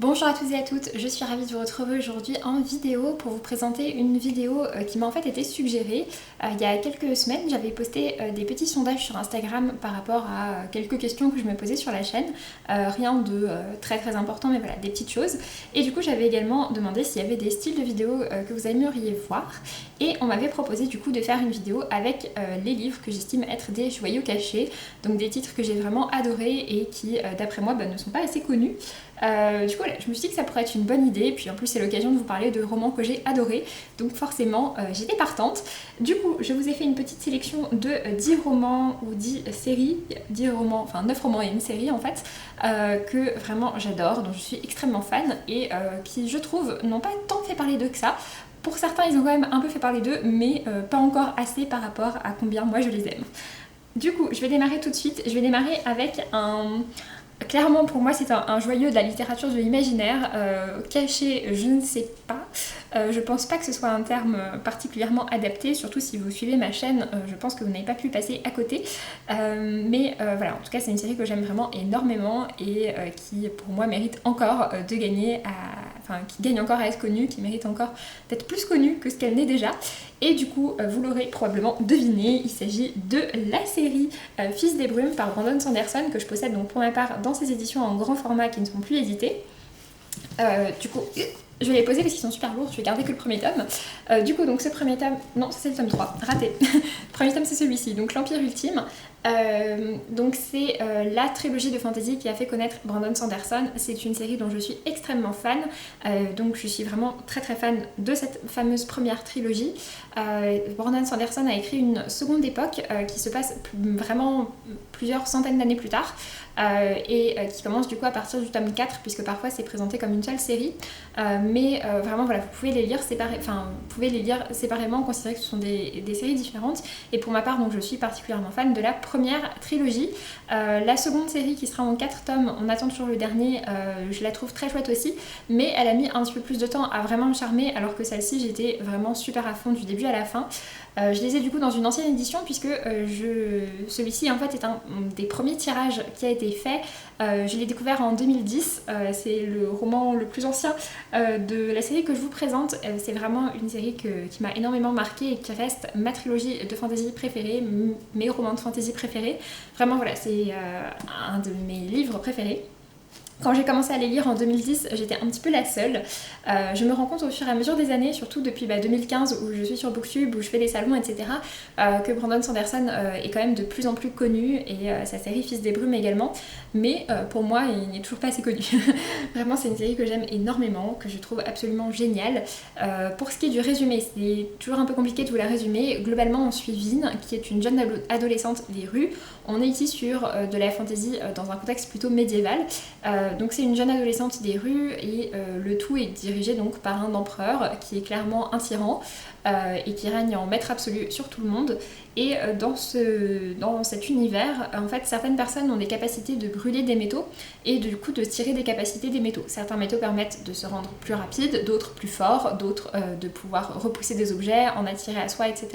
Bonjour à tous et à toutes, je suis ravie de vous retrouver aujourd'hui en vidéo pour vous présenter une vidéo qui m'a en fait été suggérée. Il y a quelques semaines, j'avais posté des petits sondages sur Instagram par rapport à quelques questions que je me posais sur la chaîne. Rien de très important, mais voilà, des petites choses. Et du coup, j'avais également demandé s'il y avait des styles de vidéos que vous aimeriez voir. Et on m'avait proposé du coup de faire une vidéo avec les livres que j'estime être des joyaux cachés. Donc des titres que j'ai vraiment adorés et qui, d'après moi, ne sont pas assez connus. Du coup, voilà, je me suis dit que ça pourrait être une bonne idée, puis en plus c'est l'occasion de vous parler de romans que j'ai adorés, donc forcément j'étais partante. Du coup, je vous ai fait une petite sélection de 10 romans ou 10 séries, 10 romans, enfin 9 romans et une série en fait, que vraiment j'adore, dont je suis extrêmement fan et qui je trouve n'ont pas tant fait parler d'eux que ça. Pour certains, ils ont quand même un peu fait parler d'eux, mais pas encore assez par rapport à combien moi je les aime. Du coup, je vais démarrer tout de suite. Je vais démarrer avec un... Clairement, pour moi, c'est un joyau de la littérature de l'imaginaire. Caché, je ne sais pas. Je pense pas que ce soit un terme particulièrement adapté, surtout si vous suivez ma chaîne, je pense que vous n'avez pas pu passer à côté. Mais voilà, en tout cas, c'est une série que j'aime vraiment énormément et qui, pour moi, mérite encore de gagner à... Enfin, qui gagne encore à être connue, qui mérite encore d'être plus connue que ce qu'elle n'est déjà. Et du coup, vous l'aurez probablement deviné, il s'agit de la série Fils des Brumes par Brandon Sanderson, que je possède donc pour ma part dans ses éditions en grand format qui ne sont plus éditées. Du coup, je vais les poser parce qu'ils sont super lourds, je vais garder que le premier tome. Du coup, donc ce premier tome, non, c'est le tome 3, raté. Le premier tome c'est celui-ci, donc l'Empire Ultime. Donc c'est la trilogie de fantasy qui a fait connaître Brandon Sanderson. C'est une série dont je suis extrêmement fan, donc je suis vraiment très fan de cette fameuse première trilogie. Brandon Sanderson a écrit une seconde époque qui se passe vraiment plusieurs centaines d'années plus tard et qui commence du coup à partir du tome 4 puisque parfois c'est présenté comme une seule série, mais vraiment voilà, vous pouvez les lire séparément, considérer que ce sont des séries différentes. Et pour ma part, donc je suis particulièrement fan de la première trilogie. La seconde série qui sera en 4 tomes, on attend toujours le dernier, je la trouve très chouette aussi, mais elle a mis un petit peu plus de temps à vraiment me charmer, alors que celle-ci j'étais vraiment super à fond du début à la fin. Je les ai du coup dans une ancienne édition puisque celui-ci en fait est un des premiers tirages qui a été fait. Je l'ai découvert en 2010, c'est le roman le plus ancien de la série que je vous présente. C'est vraiment une série qui m'a énormément marquée et qui reste ma trilogie de fantasy préférée, mes romans de fantasy préférés. Vraiment voilà, c'est un de mes livres préférés. Quand j'ai commencé à les lire en 2010, j'étais un petit peu la seule. Je me rends compte au fur et à mesure des années, surtout depuis 2015 où je suis sur Booktube, où je fais des salons, etc., que Brandon Sanderson est quand même de plus en plus connu et sa série Fils des Brumes également. Mais pour moi, il n'est toujours pas assez connu. Vraiment, c'est une série que j'aime énormément, que je trouve absolument géniale. Pour ce qui est du résumé, c'est toujours un peu compliqué de vous la résumer. Globalement, on suit Vin, qui est une jeune adolescente des rues. On est ici sur de la fantasy dans un contexte plutôt médiéval. Donc c'est une jeune adolescente des rues et le tout est dirigé donc par un empereur qui est clairement un tyran et qui règne en maître absolu sur tout le monde. Et dans cet univers, en fait, certaines personnes ont des capacités de brûler des métaux et du coup de tirer des capacités des métaux. Certains métaux permettent de se rendre plus rapide, d'autres plus forts, d'autres de pouvoir repousser des objets, en attirer à soi, etc.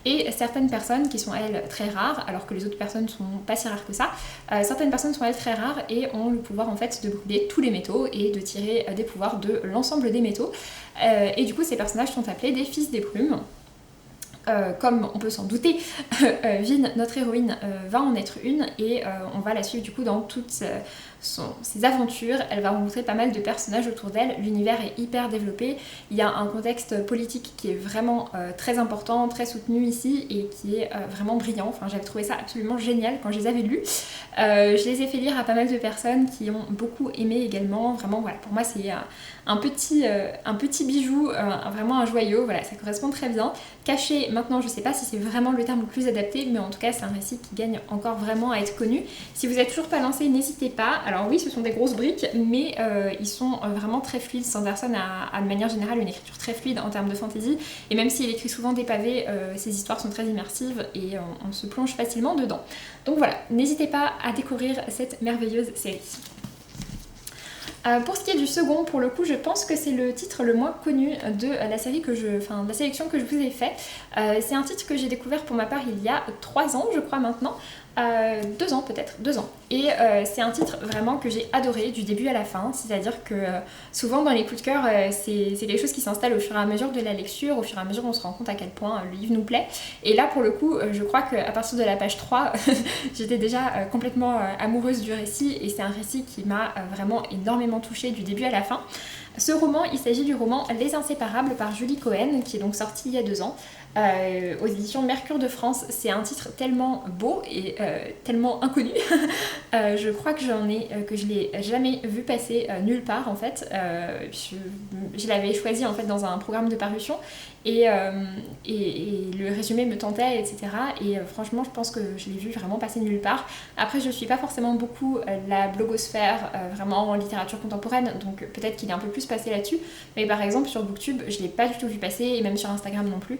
Et certaines personnes qui sont elles très rares, alors que les autres personnes sont pas si rares que ça, certaines personnes sont elles très rares et ont le pouvoir en fait de brûler tous les métaux et de tirer des pouvoirs de l'ensemble des métaux. Et du coup, ces personnages sont appelés des Fils des Brumes. Comme on peut s'en douter, Vin, notre héroïne, va en être une et on va la suivre du coup dans toutes ses aventures. Elle va rencontrer pas mal de personnages autour d'elle, l'univers est hyper développé, il y a un contexte politique qui est vraiment très important, très soutenu ici et qui est vraiment brillant. Enfin, j'avais trouvé ça absolument génial quand je les avais lus. Je les ai fait lire à pas mal de personnes qui ont beaucoup aimé également. Vraiment voilà, pour moi c'est un petit bijou, vraiment un joyau, voilà, ça correspond très bien. Caché, maintenant je sais pas si c'est vraiment le terme le plus adapté, mais en tout cas c'est un récit qui gagne encore vraiment à être connu. Si vous êtes toujours pas lancé, n'hésitez pas. Alors oui, ce sont des grosses briques, mais ils sont vraiment très fluides. Sanderson a de manière générale une écriture très fluide en termes de fantasy, et même s'il écrit souvent des pavés, ses histoires sont très immersives et on se plonge facilement dedans. Donc voilà, n'hésitez pas à découvrir cette merveilleuse série. Pour ce qui est du second, pour le coup, je pense que c'est le titre le moins connu de la série de la sélection que je vous ai fait. C'est un titre que j'ai découvert pour ma part il y a 3 ans, je crois maintenant. 2 ans peut-être, 2 ans. Et c'est un titre vraiment que j'ai adoré du début à la fin, c'est-à-dire que souvent dans les coups de cœur, c'est quelque chose qui s'installe au fur et à mesure de la lecture, au fur et à mesure on se rend compte à quel point le livre nous plaît. Et là pour le coup, je crois qu'à partir de la page 3, j'étais déjà complètement amoureuse du récit et c'est un récit qui m'a vraiment énormément touchée du début à la fin. Ce roman, il s'agit du roman Les Inséparables par Julie Cohen, qui est donc sorti il y a 2 ans. Aux éditions Mercure de France. C'est un titre tellement beau et tellement inconnu. Je crois que je l'ai jamais vu passer nulle part en fait. Je l'avais choisi en fait dans un programme de parution et le résumé me tentait, etc. Et franchement, je pense que je l'ai vu vraiment passer nulle part. Après, je suis pas forcément beaucoup la blogosphère vraiment en littérature contemporaine, donc peut-être qu'il est un peu plus passé là-dessus. Mais par exemple, sur Booktube, je l'ai pas du tout vu passer et même sur Instagram non plus.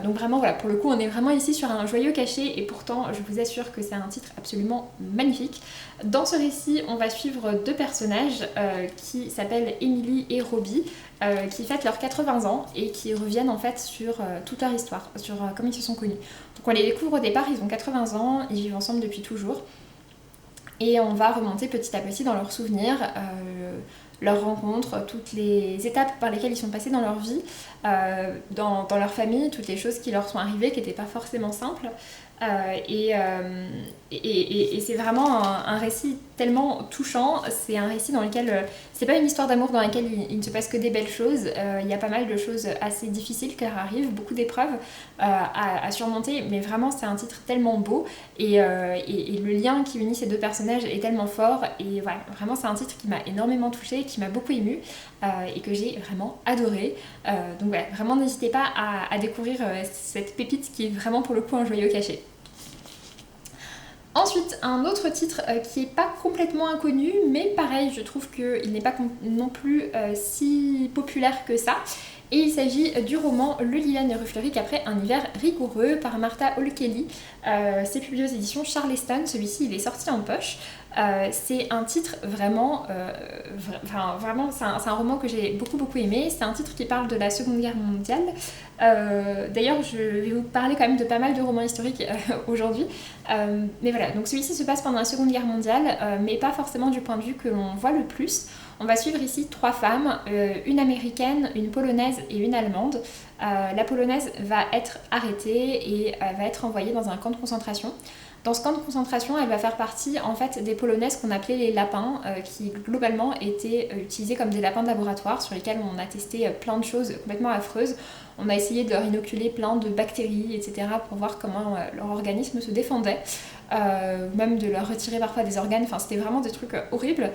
Donc vraiment, voilà, pour le coup, on est vraiment ici sur un joyau caché et pourtant, je vous assure que c'est un titre absolument magnifique. Dans ce récit, on va suivre 2 personnages qui s'appellent Emily et Robbie, qui fêtent leurs 80 ans et qui reviennent en fait sur toute leur histoire, sur comment ils se sont connus. Donc on les découvre au départ, ils ont 80 ans, ils vivent ensemble depuis toujours. Et on va remonter petit à petit dans leurs souvenirs, leurs rencontres, toutes les étapes par lesquelles ils sont passés dans leur vie, dans leur famille, toutes les choses qui leur sont arrivées, qui n'étaient pas forcément simples. Et c'est vraiment un récit tellement touchant. C'est un récit dans lequel c'est pas une histoire d'amour dans laquelle il ne se passe que des belles choses. Il y a pas mal de choses assez difficiles qui leur arrivent, beaucoup d'épreuves à surmonter, mais vraiment c'est un titre tellement beau et le lien qui unit ces 2 personnages est tellement fort et voilà, vraiment c'est un titre qui m'a énormément touchée, qui m'a beaucoup émue et que j'ai vraiment adoré. Donc voilà, vraiment n'hésitez pas à découvrir cette pépite qui est vraiment pour le coup un joyau caché. Ensuite, un autre titre qui n'est pas complètement inconnu, mais pareil, je trouve qu'il n'est pas non plus si populaire que ça. Et il s'agit du roman Le Lilan et Rue Fleurie après un hiver rigoureux par Martha Hall Kelly. C'est publié aux éditions Charleston, celui-ci il est sorti en poche. C'est un titre vraiment, vraiment c'est un roman que j'ai beaucoup aimé. C'est un titre qui parle de la Seconde Guerre mondiale. D'ailleurs, je vais vous parler quand même de pas mal de romans historiques aujourd'hui. Mais voilà, donc celui-ci se passe pendant la Seconde Guerre mondiale, mais pas forcément du point de vue que l'on voit le plus. On va suivre ici 3 femmes, une américaine, une polonaise et une allemande. La polonaise va être arrêtée et va être envoyée dans un camp de concentration. Dans ce camp de concentration, elle va faire partie en fait des polonaises qu'on appelait les lapins, qui globalement étaient utilisés comme des lapins de laboratoire sur lesquels on a testé plein de choses complètement affreuses. On a essayé de leur inoculer plein de bactéries, etc. pour voir comment leur organisme se défendait. Même de leur retirer parfois des organes, enfin c'était vraiment des trucs horribles.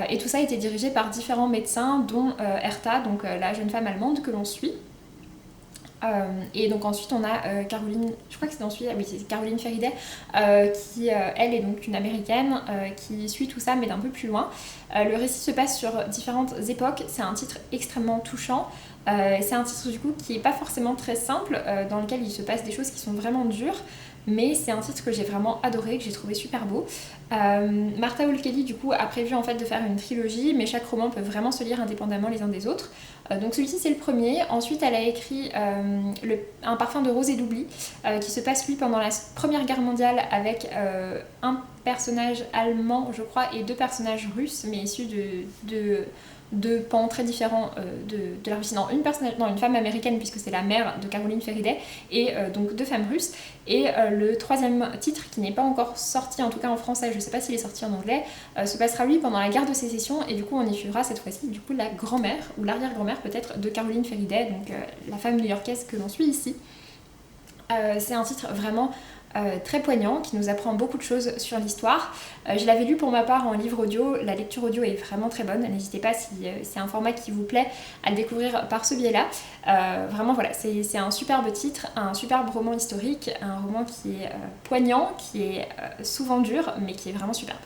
Et tout ça a été dirigé par différents médecins, dont Hertha, donc la jeune femme allemande que l'on suit. Et donc ensuite on a Caroline, je crois que c'est ensuite, oui c'est Caroline Feriday, qui elle est donc une américaine qui suit tout ça mais d'un peu plus loin. Le récit se passe sur différentes époques, c'est un titre extrêmement touchant. C'est un titre du coup qui est pas forcément très simple, dans lequel il se passe des choses qui sont vraiment dures, mais c'est un titre que j'ai vraiment adoré, que j'ai trouvé super beau. Martha Hall Kelly du coup a prévu en fait de faire une trilogie, mais chaque roman peut vraiment se lire indépendamment les uns des autres. Donc celui-ci c'est le premier. Ensuite elle a écrit Un parfum de rose et d'oubli, qui se passe lui pendant la Première Guerre mondiale avec un personnage allemand je crois et 2 personnages russes, mais issus de pans très différents de la Russie. Non, une femme américaine puisque c'est la mère de Caroline Feriday et donc 2 femmes russes. Et le 3e titre qui n'est pas encore sorti, en tout cas en français, je ne sais pas s'il est sorti en anglais, se passera lui pendant la guerre de sécession et du coup on y suivra cette fois-ci du coup la grand-mère ou l'arrière-grand-mère peut-être de Caroline Feriday, donc la femme new-yorkaise que l'on suit ici. C'est un titre vraiment très poignant qui nous apprend beaucoup de choses sur l'histoire. Je l'avais lu pour ma part en livre audio, la lecture audio est vraiment très bonne, n'hésitez pas si c'est un format qui vous plaît à le découvrir par ce biais-là. Vraiment voilà, c'est un superbe titre, un superbe roman historique, un roman qui est poignant, qui est souvent dur mais qui est vraiment superbe.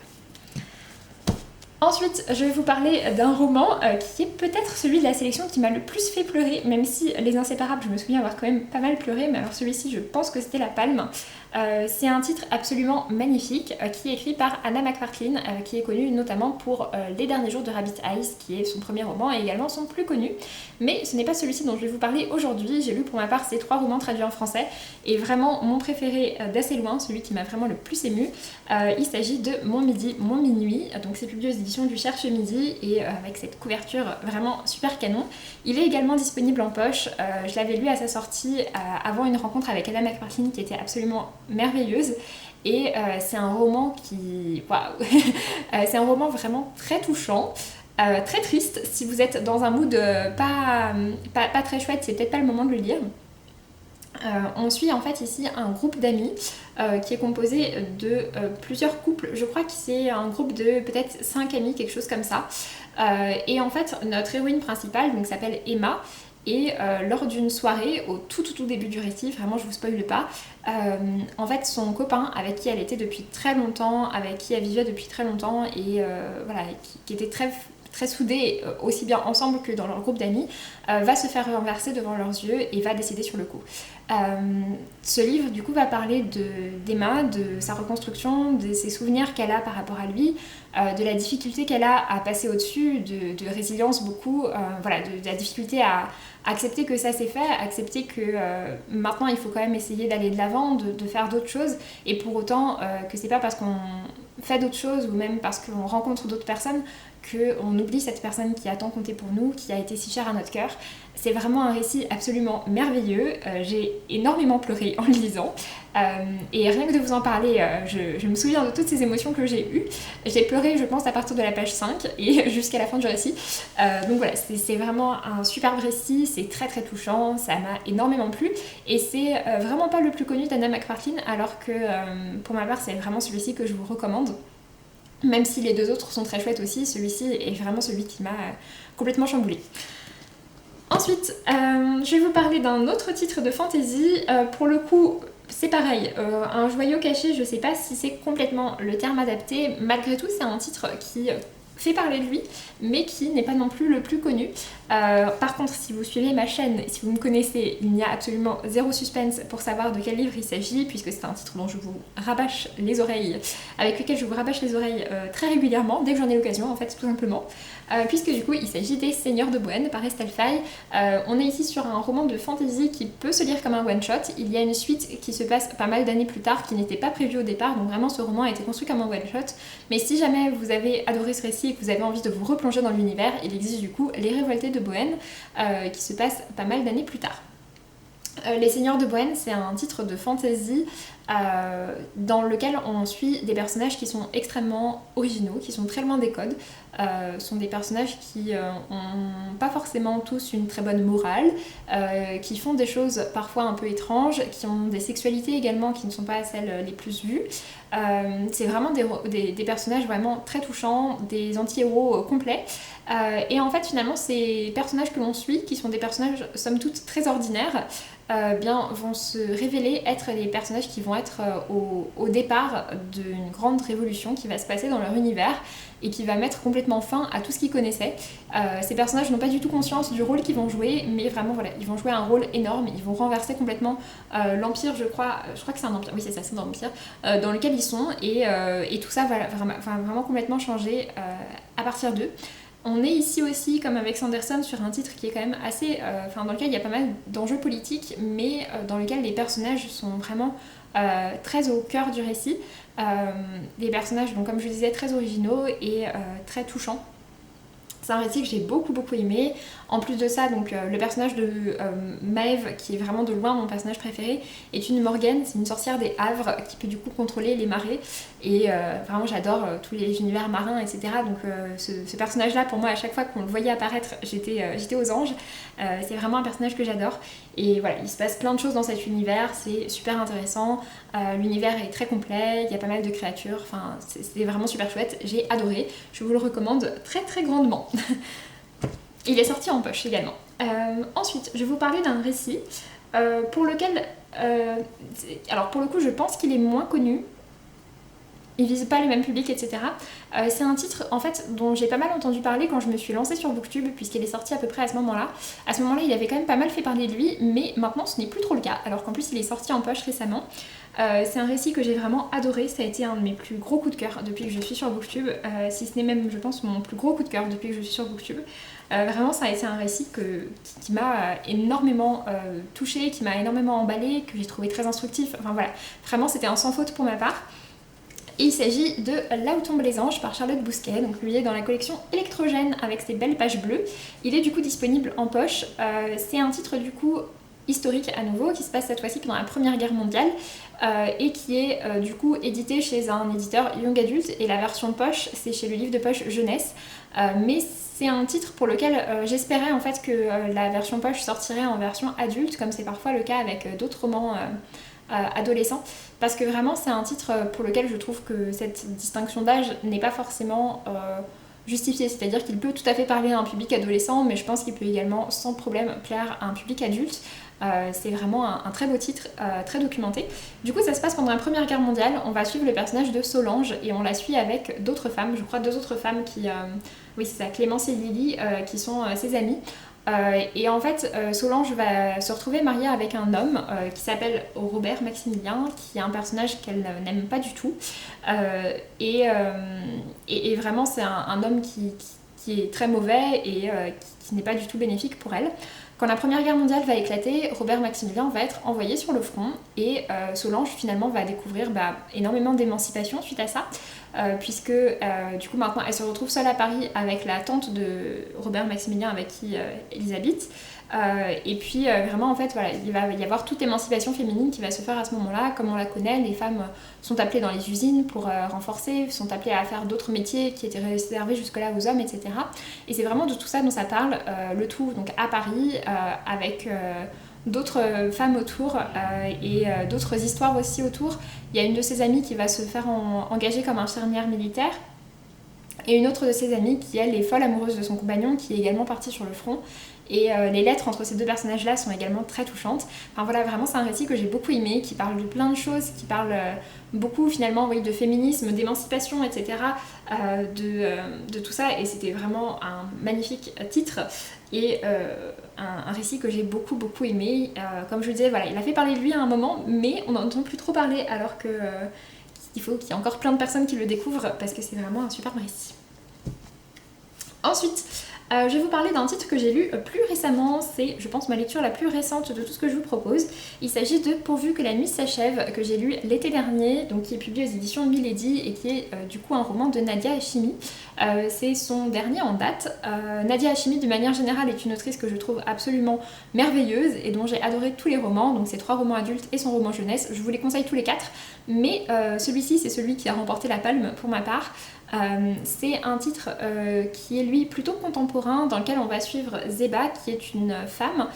Ensuite, je vais vous parler d'un roman qui est peut-être celui de la sélection qui m'a le plus fait pleurer, même si Les Inséparables, je me souviens avoir quand même pas mal pleuré, mais alors celui-ci, je pense que c'était La Palme. C'est un titre absolument magnifique qui est écrit par Anna McPartlin, qui est connue notamment pour Les Derniers Jours de Rabbit Eyes, qui est son premier roman et également son plus connu. Mais ce n'est pas celui-ci dont je vais vous parler aujourd'hui. J'ai lu pour ma part ces 3 romans traduits en français et vraiment mon préféré d'assez loin, celui qui m'a vraiment le plus ému, il s'agit de Mon Midi, Mon Minuit. Donc c'est publié aux éditions du Cherche Midi et avec cette couverture vraiment super canon. Il est également disponible en poche. Je l'avais lu à sa sortie avant une rencontre avec Anna McPartlin qui était absolument merveilleuse. Et c'est un roman qui... Waouh c'est un roman vraiment très touchant. Très triste, si vous êtes dans un mood pas très chouette, c'est peut-être pas le moment de le lire. On suit en fait ici un groupe d'amis qui est composé de plusieurs couples. Je crois que c'est un groupe de peut-être 5 amis, quelque chose comme ça. Et en fait, notre héroïne principale donc, s'appelle Emma. Et lors d'une soirée, au tout début du récit, vraiment je vous spoile pas, en fait son copain avec qui elle était depuis très longtemps, avec qui elle vivait depuis très longtemps et voilà, qui était très soudés, aussi bien ensemble que dans leur groupe d'amis, va se faire renverser devant leurs yeux et va décéder sur le coup. Ce livre du coup va parler d'Emma, de sa reconstruction, de ses souvenirs qu'elle a par rapport à lui, de la difficulté qu'elle a à passer au-dessus, de résilience beaucoup, voilà, de la difficulté à accepter que ça s'est fait, accepter que maintenant il faut quand même essayer d'aller de l'avant, de faire d'autres choses, et pour autant que c'est pas parce qu'on fait d'autres choses ou même parce qu'on rencontre d'autres personnes qu'on oublie cette personne qui a tant compté pour nous, qui a été si chère à notre cœur. C'est vraiment un récit absolument merveilleux. J'ai énormément pleuré en le lisant. Et rien que de vous en parler, je me souviens de toutes ces émotions que j'ai eues. J'ai pleuré, je pense, à partir de la page 5 et jusqu'à la fin du récit. Donc voilà, c'est vraiment un superbe récit, c'est très touchant, ça m'a énormément plu. Et c'est vraiment pas le plus connu d'Anna McPartlin, alors que pour ma part, c'est vraiment celui-ci que je vous recommande. Même si les 2 autres sont très chouettes aussi, celui-ci est vraiment celui qui m'a complètement chamboulée. Ensuite, je vais vous parler d'un autre titre de fantasy. Pour le coup, c'est pareil, un joyau caché, je sais pas si c'est complètement le terme adapté. Malgré tout, c'est un titre qui fait parler de lui, mais qui n'est pas non plus le plus connu. Par contre, si vous suivez ma chaîne, si vous me connaissez, il n'y a absolument zéro suspense pour savoir de quel livre il s'agit, puisque c'est un titre dont je vous rabâche les oreilles, avec lequel je vous rabâche les oreilles très régulièrement, dès que j'en ai l'occasion en fait, tout simplement. Puisque du coup il s'agit des Seigneurs de Bohème par Estelle Faye. On est ici sur un roman de fantasy qui peut se lire comme un one-shot. Il y a une suite qui se passe pas mal d'années plus tard, qui n'était pas prévue au départ, donc vraiment ce roman a été construit comme un one-shot. Mais si jamais vous avez adoré ce récit et que vous avez envie de vous replonger dans l'univers, il existe du coup Les Révoltés de Bohème, qui se passe pas mal d'années plus tard. Les Seigneurs de Bohème, c'est un titre de fantasy dans lequel on suit des personnages qui sont extrêmement originaux, qui sont très loin des codes. Sont des personnages qui n'ont pas forcément tous une très bonne morale, qui font des choses parfois un peu étranges, qui ont des sexualités également qui ne sont pas celles les plus vues. C'est vraiment des personnages vraiment très touchants, des anti-héros complets. Et en fait finalement ces personnages que l'on suit, qui sont des personnages somme toute très ordinaires, bien, vont se révéler être les personnages qui vont être au départ d'une grande révolution qui va se passer dans leur univers et qui va mettre complètement fin à tout ce qu'ils connaissaient. Ces personnages n'ont pas du tout conscience du rôle qu'ils vont jouer, mais vraiment voilà, ils vont jouer un rôle énorme, ils vont renverser complètement l'empire, je crois que c'est un empire, oui c'est ça, c'est un empire, dans lequel ils sont, et tout ça va vraiment complètement changer à partir d'eux. On est ici aussi, comme avec Sanderson, sur un titre qui est quand même assez... dans lequel il y a pas mal d'enjeux politiques, mais dans lequel les personnages sont vraiment très au cœur du récit. Des personnages, donc, comme je disais, très originaux et très touchants. C'est un récit que j'ai beaucoup aimé. En plus de ça, donc, le personnage de Maeve, qui est vraiment de loin mon personnage préféré, est une Morgane, c'est une sorcière des Havres qui peut du coup contrôler les marées. Et vraiment j'adore tous les univers marins, etc. Donc ce personnage-là, pour moi, à chaque fois qu'on le voyait apparaître, j'étais aux anges. C'est vraiment un personnage que j'adore. Et voilà, il se passe plein de choses dans cet univers, c'est super intéressant. L'univers est très complet, il y a pas mal de créatures, enfin c'est vraiment super chouette, j'ai adoré. Je vous le recommande très grandement. Il est sorti en poche également. Ensuite, je vais vous parler d'un récit pour lequel... alors pour le coup, je pense qu'il est moins connu. ils visent pas les mêmes publics, etc. C'est un titre en fait dont j'ai pas mal entendu parler quand je me suis lancée sur Booktube, puisqu'il est sorti à peu près à ce moment-là. À ce moment-là, il avait quand même pas mal fait parler de lui, mais maintenant ce n'est plus trop le cas, alors qu'en plus il est sorti en poche récemment. C'est un récit que j'ai vraiment adoré, ça a été un de mes plus gros coups de cœur depuis que je suis sur Booktube, si ce n'est même, je pense, mon plus gros coup de cœur depuis que je suis sur Booktube. Vraiment, ça a été un récit qui m'a énormément touchée, qui m'a énormément emballée, que j'ai trouvé très instructif. Enfin voilà, vraiment, c'était un sans faute pour ma part. Et il s'agit de Là où tombent les anges par Charlotte Bousquet, donc publié dans la collection Électrogène avec ses belles pages bleues. Il est du coup disponible en poche. C'est un titre du coup historique à nouveau, qui se passe cette fois-ci pendant la Première Guerre mondiale et qui est du coup édité chez un éditeur young adulte, et la version poche c'est chez le livre de poche jeunesse, mais c'est un titre pour lequel j'espérais en fait que la version poche sortirait en version adulte, comme c'est parfois le cas avec d'autres romans adolescents, parce que vraiment c'est un titre pour lequel je trouve que cette distinction d'âge n'est pas forcément justifiée, c'est-à-dire qu'il peut tout à fait parler à un public adolescent, mais je pense qu'il peut également sans problème plaire à un public adulte. C'est vraiment un très beau titre, très documenté. Du coup, ça se passe pendant la Première Guerre mondiale. On va suivre le personnage de Solange et on la suit avec d'autres femmes, je crois 2 autres femmes qui, oui c'est ça, Clémence et Lily, qui sont ses amies. Et en fait, Solange va se retrouver mariée avec un homme qui s'appelle Robert Maximilien, qui est un personnage qu'elle n'aime pas du tout. Et vraiment, c'est un homme qui est très mauvais et qui n'est pas du tout bénéfique pour elle. Quand la Première Guerre mondiale va éclater, Robert Maximilien va être envoyé sur le front et Solange finalement va découvrir énormément d'émancipation suite à ça, puisque du coup maintenant elle se retrouve seule à Paris avec la tante de Robert Maximilien avec qui ils habitent. Et puis vraiment en fait voilà, il va y avoir toute émancipation féminine qui va se faire à ce moment-là. Comme on la connaît, les femmes sont appelées dans les usines pour renforcer, sont appelées à faire d'autres métiers qui étaient réservés jusque-là aux hommes, etc. Et c'est vraiment de tout ça dont ça parle, le tout donc à Paris, avec d'autres femmes autour et d'autres histoires aussi autour. Il y a une de ses amies qui va se faire engager comme infirmière militaire, et une autre de ses amies qui elle est folle amoureuse de son compagnon qui est également parti sur le front. Et les lettres entre ces deux personnages-là sont également très touchantes. Enfin voilà, vraiment c'est un récit que j'ai beaucoup aimé, qui parle de plein de choses, qui parle beaucoup finalement oui, de féminisme, d'émancipation, etc. De tout ça, et c'était vraiment un magnifique titre et un récit que j'ai beaucoup aimé. Comme je le disais, voilà, il a fait parler de lui à un moment, mais on n'en entend plus trop parler, alors que il faut qu'il y ait encore plein de personnes qui le découvrent, parce que c'est vraiment un superbe récit. Ensuite, je vais vous parler d'un titre que j'ai lu plus récemment, c'est je pense ma lecture la plus récente de tout ce que je vous propose. Il s'agit de Pourvu que la nuit s'achève, que j'ai lu l'été dernier, donc qui est publié aux éditions Milady et qui est du coup un roman de Nadia Hachimi. C'est son dernier en date. Nadia Hachimi de manière générale est une autrice que je trouve absolument merveilleuse et dont j'ai adoré tous les romans, donc ses 3 romans adultes et son roman jeunesse. Je vous les conseille tous les 4, mais celui-ci c'est celui qui a remporté la palme pour ma part. C'est un titre qui est lui plutôt contemporain, dans lequel on va suivre Zeba, qui est une femme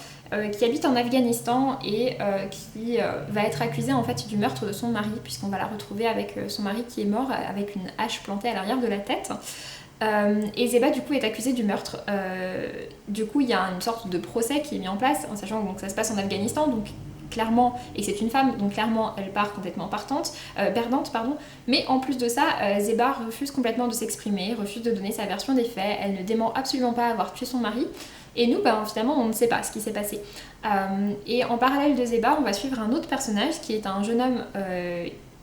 qui habite en Afghanistan et qui va être accusée en fait du meurtre de son mari, puisqu'on va la retrouver avec son mari qui est mort avec une hache plantée à l'arrière de la tête. Et Zeba du coup est accusée du meurtre. Du coup il y a une sorte de procès qui est mis en place, en sachant que ça se passe en Afghanistan, donc clairement, et c'est une femme, donc clairement elle part complètement perdante, mais en plus de ça, Zeba refuse complètement de s'exprimer, refuse de donner sa version des faits, elle ne dément absolument pas avoir tué son mari, et nous, finalement, on ne sait pas ce qui s'est passé. Et en parallèle de Zeba, on va suivre un autre personnage qui est un jeune homme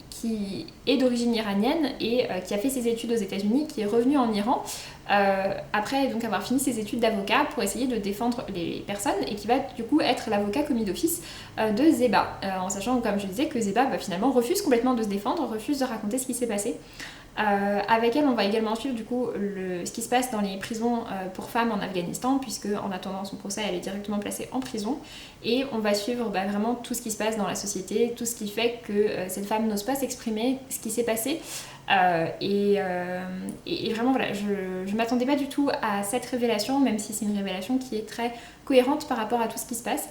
qui est d'origine iranienne et qui a fait ses études aux États-Unis, qui est revenu en Iran après donc avoir fini ses études d'avocat pour essayer de défendre les personnes, et qui va du coup être l'avocat commis d'office de Zeba, en sachant, comme je disais, que Zeba finalement refuse complètement de se défendre, refuse de raconter ce qui s'est passé. Avec elle, on va également suivre du coup ce qui se passe dans les prisons pour femmes en Afghanistan, puisque en attendant son procès, elle est directement placée en prison, et on va suivre vraiment tout ce qui se passe dans la société, tout ce qui fait que cette femme n'ose pas s'exprimer, ce qui s'est passé. Et vraiment voilà, je m'attendais pas du tout à cette révélation, même si c'est une révélation qui est très cohérente par rapport à tout ce qui se passe.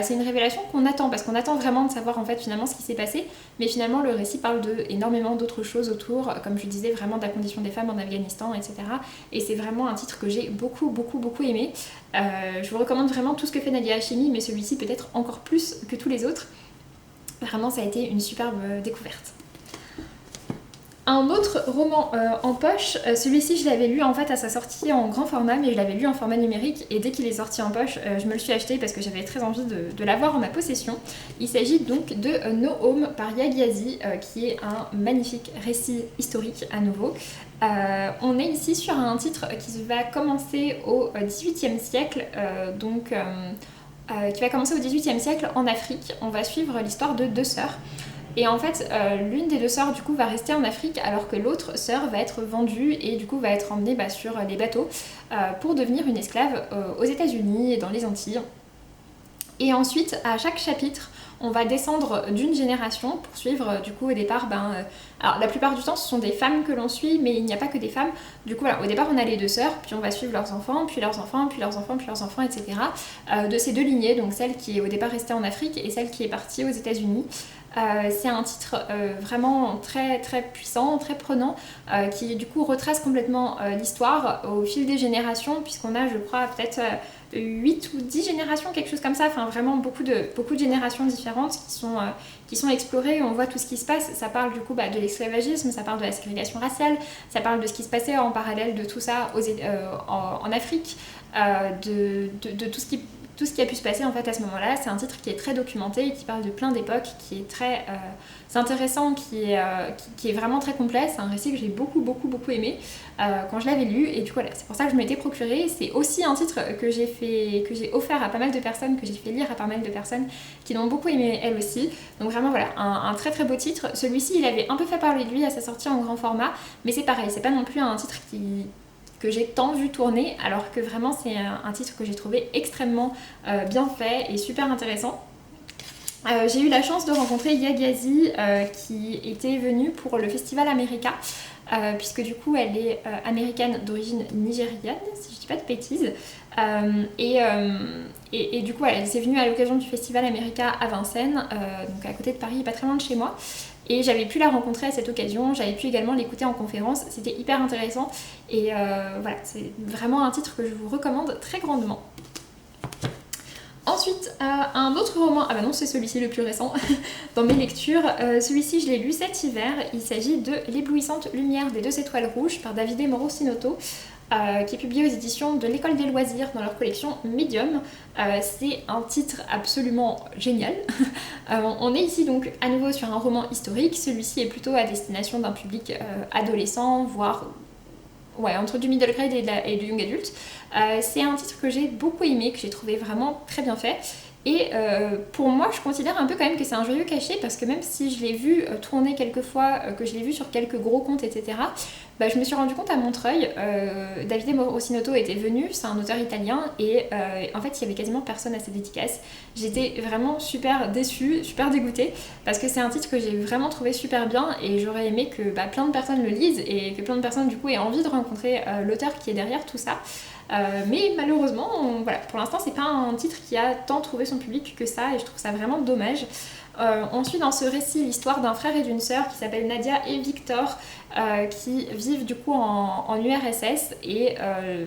C'est une révélation qu'on attend, parce qu'on attend vraiment de savoir en fait finalement ce qui s'est passé, mais finalement le récit parle de énormément d'autres choses autour, comme je disais, vraiment de la condition des femmes en Afghanistan, etc. Et c'est vraiment un titre que j'ai beaucoup aimé. Je vous recommande vraiment tout ce que fait Nadia Hachimi, mais celui-ci peut-être encore plus que tous les autres. Vraiment ça a été une superbe découverte. Un autre roman en poche, celui-ci je l'avais lu en fait à sa sortie en grand format, mais je l'avais lu en format numérique et dès qu'il est sorti en poche, je me le suis acheté parce que j'avais très envie de l'avoir en ma possession. Il s'agit donc de No Home par Yagyasi, qui est un magnifique récit historique à nouveau. On est ici sur un titre qui va commencer au XVIIIe siècle, qui va commencer au XVIIIe siècle en Afrique. On va suivre l'histoire de deux sœurs. Et en fait, l'une des deux sœurs du coup va rester en Afrique alors que l'autre sœur va être vendue et du coup va être emmenée sur les bateaux pour devenir une esclave aux États-Unis et dans les Antilles. Et ensuite, à chaque chapitre, on va descendre d'une génération pour suivre du coup au départ, alors la plupart du temps ce sont des femmes que l'on suit, mais il n'y a pas que des femmes. Du coup voilà, au départ on a les deux sœurs, puis on va suivre leurs enfants, puis leurs enfants, puis leurs enfants, puis leurs enfants, etc. De ces deux lignées, donc celle qui est au départ restée en Afrique et celle qui est partie aux États-Unis. C'est un titre vraiment très très puissant, très prenant, qui du coup retrace complètement l'histoire au fil des générations, puisqu'on a je crois peut-être 8 ou 10 générations, quelque chose comme ça, enfin vraiment beaucoup de générations différentes qui sont explorées, on voit tout ce qui se passe. Ça parle du coup de l'esclavagisme, ça parle de la ségrégation raciale, ça parle de ce qui se passait en parallèle de tout ça en Afrique, de tout ce qui a pu se passer en fait à ce moment-là. C'est un titre qui est très documenté et qui parle de plein d'époques, qui est très intéressant, qui est vraiment très complet. C'est un récit que j'ai beaucoup aimé quand je l'avais lu, et du coup voilà, c'est pour ça que je m'étais procuré. C'est aussi un titre que j'ai offert à pas mal de personnes, que j'ai fait lire à pas mal de personnes qui l'ont beaucoup aimé elles aussi. Donc vraiment voilà, un très très beau titre. Celui-ci il avait un peu fait parler de lui à sa sortie en grand format, mais c'est pareil, c'est pas non plus un titre que j'ai tant vu tourner, alors que vraiment c'est un titre que j'ai trouvé extrêmement bien fait et super intéressant. J'ai eu la chance de rencontrer Yagyasi qui était venue pour le festival America, puisque du coup elle est américaine d'origine nigériane, si je dis pas de bêtises. Et du coup elle s'est venue à l'occasion du festival America à Vincennes, donc à côté de Paris, pas très loin de chez moi. Et j'avais pu la rencontrer à cette occasion, j'avais pu également l'écouter en conférence, c'était hyper intéressant. Et voilà, c'est vraiment un titre que je vous recommande très grandement. Ensuite, un autre roman, ah bah non c'est celui-ci le plus récent dans mes lectures, celui-ci je l'ai lu cet hiver, il s'agit de L'éblouissante lumière des deux étoiles rouges par Davide Morosinotto, qui est publié aux éditions de l'École des loisirs dans leur collection Medium. C'est un titre absolument génial. On est ici donc à nouveau sur un roman historique, celui-ci est plutôt à destination d'un public adolescent, voire entre du middle grade et du young adult. C'est un titre que j'ai beaucoup aimé, que j'ai trouvé vraiment très bien fait. Et pour moi, je considère un peu quand même que c'est un joyau caché, parce que même si je l'ai vu tourner quelques fois, que je l'ai vu sur quelques gros comptes, etc., je me suis rendu compte à Montreuil, Davide Morosinotto était venu, c'est un auteur italien, et en fait il y avait quasiment personne à ses dédicaces. J'étais vraiment super déçue, super dégoûtée, parce que c'est un titre que j'ai vraiment trouvé super bien, et j'aurais aimé que plein de personnes le lisent, et que plein de personnes du coup aient envie de rencontrer l'auteur qui est derrière tout ça. Mais malheureusement, voilà, pour l'instant c'est pas un titre qui a tant trouvé son public que ça, et je trouve ça vraiment dommage. On suit dans ce récit l'histoire d'un frère et d'une sœur qui s'appellent Nadia et Victor, qui vivent du coup en URSS, et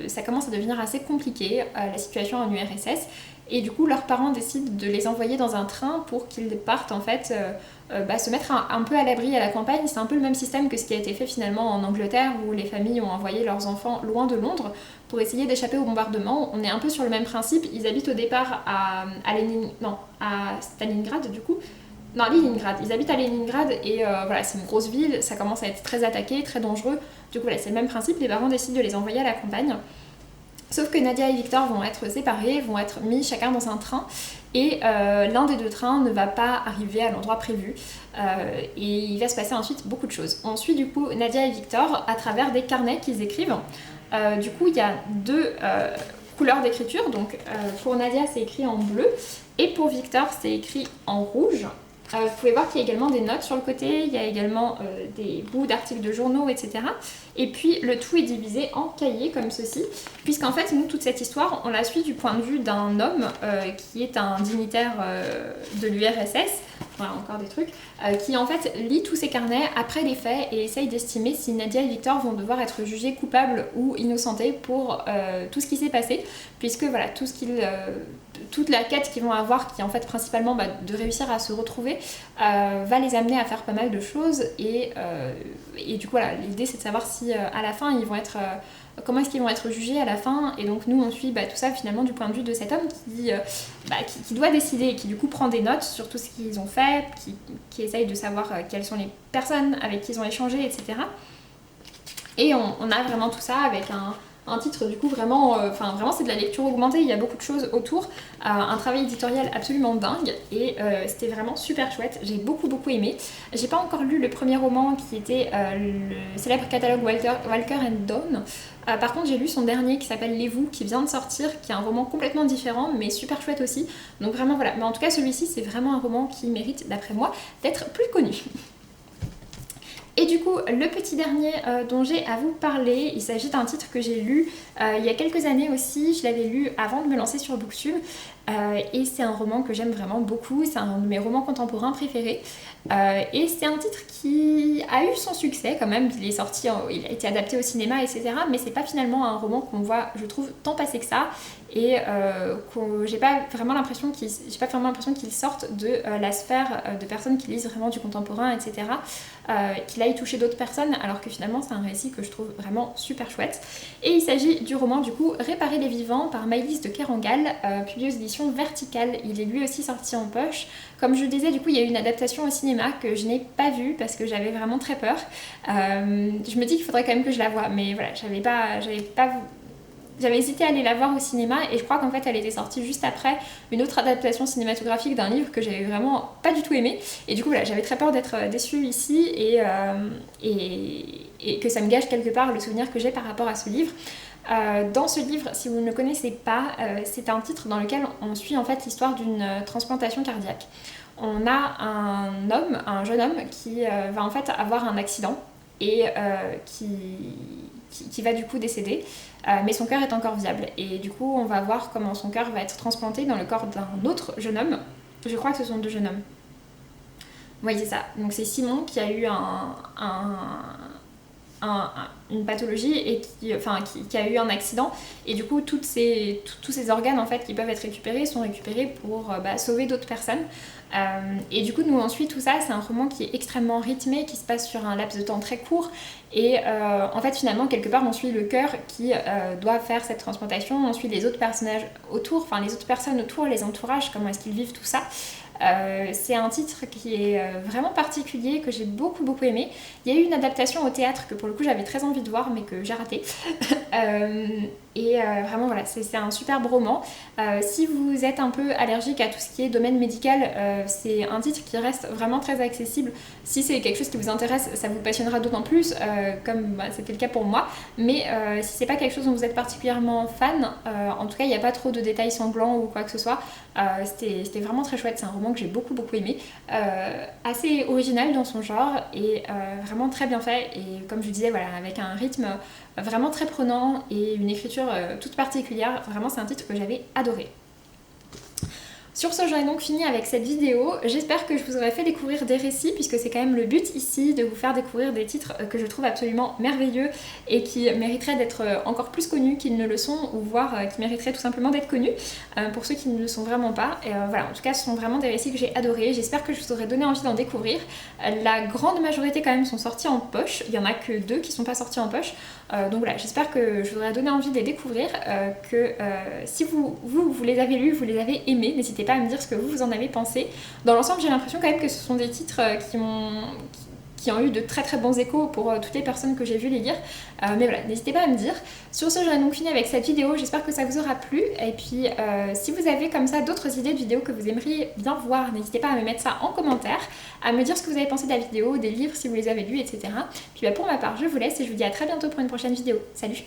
ça commence à devenir assez compliqué la situation en URSS, et du coup leurs parents décident de les envoyer dans un train pour qu'ils partent en fait se mettre un peu à l'abri à la campagne. C'est un peu le même système que ce qui a été fait finalement en Angleterre, où les familles ont envoyé leurs enfants loin de Londres pour essayer d'échapper au bombardement. On est un peu sur le même principe. Ils habitent au départ à Stalingrad du coup. Non, Leningrad. Ils habitent à Leningrad, et voilà, c'est une grosse ville, ça commence à être très attaqué, très dangereux. Du coup voilà, c'est le même principe, les parents décident de les envoyer à la campagne. Sauf que Nadia et Victor vont être séparés, vont être mis chacun dans un train, et l'un des deux trains ne va pas arriver à l'endroit prévu, et il va se passer ensuite beaucoup de choses. On suit du coup Nadia et Victor à travers des carnets qu'ils écrivent. Du coup il y a deux couleurs d'écriture, donc pour Nadia c'est écrit en bleu, et pour Victor c'est écrit en rouge. Vous pouvez voir qu'il y a également des notes sur le côté, il y a également des bouts d'articles de journaux, etc. Et puis le tout est divisé en cahiers comme ceci, puisqu'en fait nous toute cette histoire on la suit du point de vue d'un homme qui est un dignitaire de l'URSS, voilà encore des trucs, qui en fait lit tous ces carnets après les faits et essaye d'estimer si Nadia et Victor vont devoir être jugés coupables ou innocentés pour tout ce qui s'est passé, puisque voilà, tout ce qu'ils toute la quête qu'ils vont avoir, qui est en fait principalement de réussir à se retrouver, va les amener à faire pas mal de choses. Et du coup, voilà, l'idée c'est de savoir si à la fin ils vont être... comment est-ce qu'ils vont être jugés à la fin. Et donc nous on suit tout ça finalement du point de vue de cet homme qui doit décider et qui du coup prend des notes sur tout ce qu'ils ont fait, qui essaye de savoir quelles sont les personnes avec qui ils ont échangé, etc. Et on a vraiment tout ça avec un titre du coup vraiment, vraiment c'est de la lecture augmentée, il y a beaucoup de choses autour, un travail éditorial absolument dingue et c'était vraiment super chouette, j'ai beaucoup aimé. J'ai pas encore lu le premier roman qui était le célèbre catalogue Walker and Dawn. Par contre j'ai lu son dernier qui s'appelle Les Vous, qui vient de sortir, qui est un roman complètement différent mais super chouette aussi, donc vraiment voilà. Mais en tout cas celui-ci c'est vraiment un roman qui mérite d'après moi d'être plus connu. Et du coup, le petit dernier dont j'ai à vous parler, il s'agit d'un titre que j'ai lu il y a quelques années aussi. Je l'avais lu avant de me lancer sur Booktube. Et c'est un roman que j'aime vraiment beaucoup. C'est un de mes romans contemporains préférés. Et c'est un titre qui a eu son succès quand même. Il est sorti, il a été adapté au cinéma, etc. Mais c'est pas finalement un roman qu'on voit, je trouve, tant passer que ça. Et j'ai pas vraiment l'impression qu'il sorte de la sphère de personnes qui lisent vraiment du contemporain, etc. Qu'il aille toucher d'autres personnes, alors que finalement c'est un récit que je trouve vraiment super chouette. Et il s'agit du roman du coup Réparer les vivants par Maëlys de Kerangal, publié aux éditions Verticales. Il est lui aussi sorti en poche. Comme je disais, du coup il y a eu une adaptation au cinéma que je n'ai pas vue parce que j'avais vraiment très peur. Je me dis qu'il faudrait quand même que je la voie, mais voilà, j'avais hésité à aller la voir au cinéma et je crois qu'en fait elle était sortie juste après une autre adaptation cinématographique d'un livre que j'avais vraiment pas du tout aimé. Et du coup voilà, j'avais très peur d'être déçue ici et que ça me gâche quelque part le souvenir que j'ai par rapport à ce livre. Dans ce livre, si vous ne le connaissez pas, c'est un titre dans lequel on suit en fait l'histoire d'une transplantation cardiaque. On a un jeune homme qui va en fait avoir un accident et qui va du coup décéder, mais son cœur est encore viable. Et du coup, on va voir comment son cœur va être transplanté dans le corps d'un autre jeune homme. Je crois que ce sont deux jeunes hommes. Oui, c'est ça. Donc c'est Simon qui a eu une pathologie et qui a eu un accident, et du coup tous ces organes en fait qui peuvent être récupérés sont récupérés pour sauver d'autres personnes. Et du coup nous on suit tout ça. C'est un roman qui est extrêmement rythmé, qui se passe sur un laps de temps très court et en fait finalement quelque part on suit le cœur qui doit faire cette transplantation, on suit les autres personnages autour, enfin les autres personnes autour, les entourages, comment est-ce qu'ils vivent tout ça. C'est un titre qui est vraiment particulier, que j'ai beaucoup aimé. Il y a eu une adaptation au théâtre que pour le coup j'avais très envie de voir mais que j'ai raté. Vraiment voilà, c'est un superbe roman. Si vous êtes un peu allergique à tout ce qui est domaine médical, c'est un titre qui reste vraiment très accessible. Si c'est quelque chose qui vous intéresse, ça vous passionnera d'autant plus, comme c'était le cas pour moi. Mais si c'est pas quelque chose dont vous êtes particulièrement fan, en tout cas il n'y a pas trop de détails sanglants ou quoi que ce soit. C'était vraiment très chouette. C'est un roman que j'ai beaucoup aimé, assez original dans son genre et vraiment très bien fait. Et comme je disais, voilà, avec un rythme vraiment très prenant et une écriture toute particulière. Vraiment, c'est un titre que j'avais adoré. Sur ce, j'en ai donc fini avec cette vidéo. J'espère que je vous aurai fait découvrir des récits, puisque c'est quand même le but ici, de vous faire découvrir des titres que je trouve absolument merveilleux et qui mériteraient d'être encore plus connus qu'ils ne le sont, ou voire qui mériteraient tout simplement d'être connus, pour ceux qui ne le sont vraiment pas. Et voilà, en tout cas, ce sont vraiment des récits que j'ai adorés. J'espère que je vous aurai donné envie d'en découvrir. La grande majorité quand même sont sortis en poche. Il y en a que 2 qui sont pas sortis en poche. Donc voilà, j'espère que je vous aurai donné envie de les découvrir, si vous les avez lus, vous les avez aimés, n'hésitez pas à me dire ce que vous en avez pensé. Dans l'ensemble, j'ai l'impression quand même que ce sont des titres qui ont eu de très bons échos pour toutes les personnes que j'ai vu les lire. Mais voilà, n'hésitez pas à me dire. Sur ce, j'en ai donc fini avec cette vidéo. J'espère que ça vous aura plu. Et puis, si vous avez comme ça d'autres idées de vidéos que vous aimeriez bien voir, n'hésitez pas à me mettre ça en commentaire, à me dire ce que vous avez pensé de la vidéo, des livres si vous les avez lus, etc. Puis pour ma part, je vous laisse et je vous dis à très bientôt pour une prochaine vidéo. Salut!